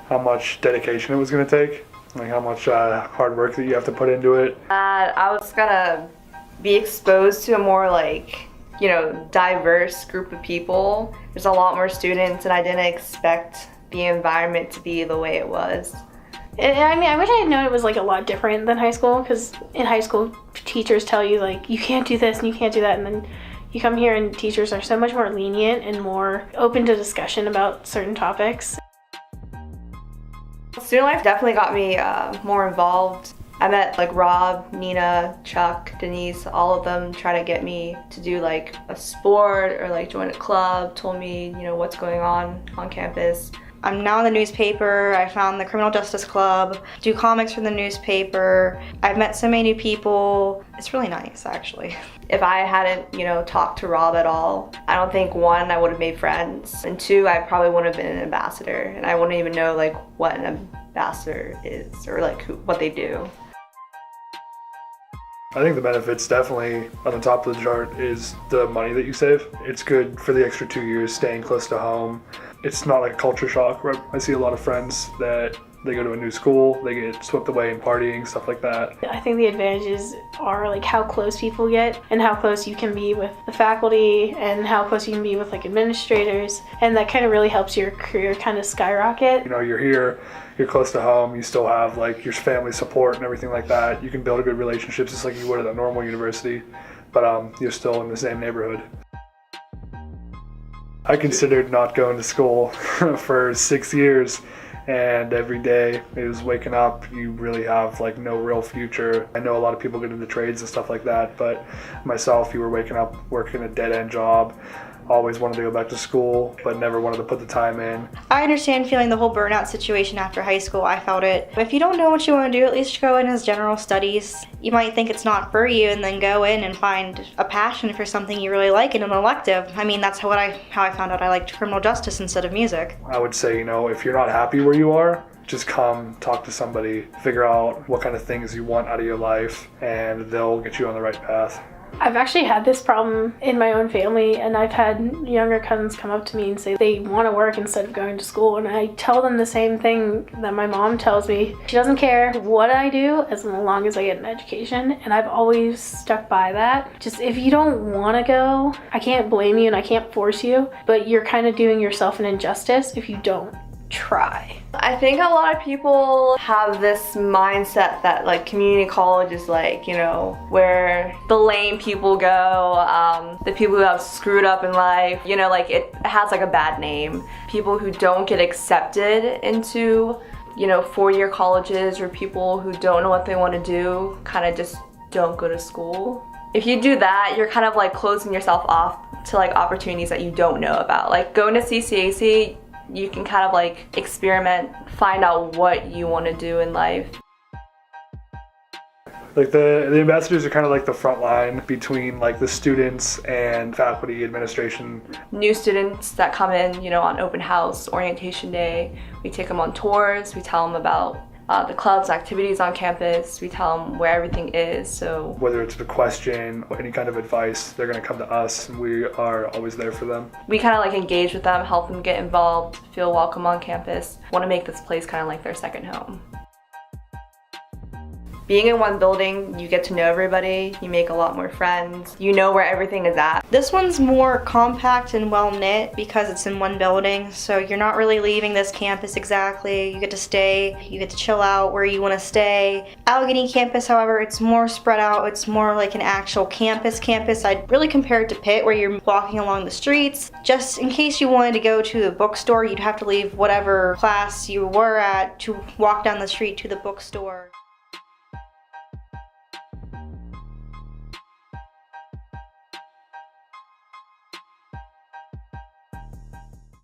how much dedication it was going to take, like how much hard work that you have to put into it. I was gonna be exposed to a more diverse group of people. There's a lot more students, and I didn't expect the environment to be the way it was. I mean, I wish I had known it was a lot different than high school, because in high school, teachers tell you you can't do this and you can't do that, and then you come here and teachers are so much more lenient and more open to discussion about certain topics. Student life definitely got me more involved. I met Rob, Nina, Chuck, Denise, all of them try to get me to do a sport or join a club, told me what's going on campus. I'm now in the newspaper. I found the Criminal Justice Club, do comics for the newspaper. I've met so many new people. It's really nice, actually. If I hadn't, talked to Rob at all, I don't think, one, I would have made friends, and two, I probably wouldn't have been an ambassador, and I wouldn't even know what an ambassador is or what they do. I think the benefits definitely on the top of the chart is the money that you save. It's good for the extra 2 years staying close to home. It's not like a culture shock. Right? I see a lot of friends that they go to a new school, they get swept away in partying, stuff like that. I think the advantages are how close people get and how close you can be with the faculty and how close you can be with administrators, and that kind of really helps your career kind of skyrocket. You're here, you're close to home, you still have your family support and everything like that. You can build a good relationships just like you would at a normal university, but you're still in the same neighborhood. I considered not going to school for 6 years, and every day it was waking up, you really have no real future. I know a lot of people get into trades and stuff like that, but myself, you were waking up working a dead-end job, always wanted to go back to school, but never wanted to put the time in. I understand feeling the whole burnout situation after high school. I felt it. If you don't know what you want to do, at least go in as general studies. You might think it's not for you, and then go in and find a passion for something you really like in an elective. I mean, that's how I found out I liked criminal justice instead of music. I would say, if you're not happy where you are, just come talk to somebody, figure out what kind of things you want out of your life, and they'll get you on the right path. I've actually had this problem in my own family, and I've had younger cousins come up to me and say they want to work instead of going to school, and I tell them the same thing that my mom tells me. She doesn't care what I do as long as I get an education, and I've always stuck by that. Just if you don't want to go, I can't blame you and I can't force you, but you're kind of doing yourself an injustice if you don't try. I think a lot of people have this mindset that community college is where the lame people go, the people who have screwed up in life, it has a bad name. People who don't get accepted into four-year colleges, or people who don't know what they want to do kind of just don't go to school. If you do that, you're kind of closing yourself off to opportunities that you don't know about. Going to CCAC, you can kind of experiment, find out what you want to do in life. The ambassadors are kind of the front line between the students and faculty, administration. New students that come in, on open house, orientation day, we take them on tours, we tell them about the clubs, activities on campus, we tell them where everything is. So whether it's a question or any kind of advice, they're going to come to us, and we are always there for them. We kind of engage with them, help them get involved, feel welcome on campus, want to make this place kind of their second home. Being in one building, you get to know everybody, you make a lot more friends, you know where everything is at. This one's more compact and well-knit because it's in one building, so you're not really leaving this campus exactly. You get to stay, you get to chill out where you want to stay. Allegheny campus, however, it's more spread out, it's more like an actual campus. I'd really compare it to Pitt, where you're walking along the streets. Just in case you wanted to go to the bookstore, you'd have to leave whatever class you were at to walk down the street to the bookstore.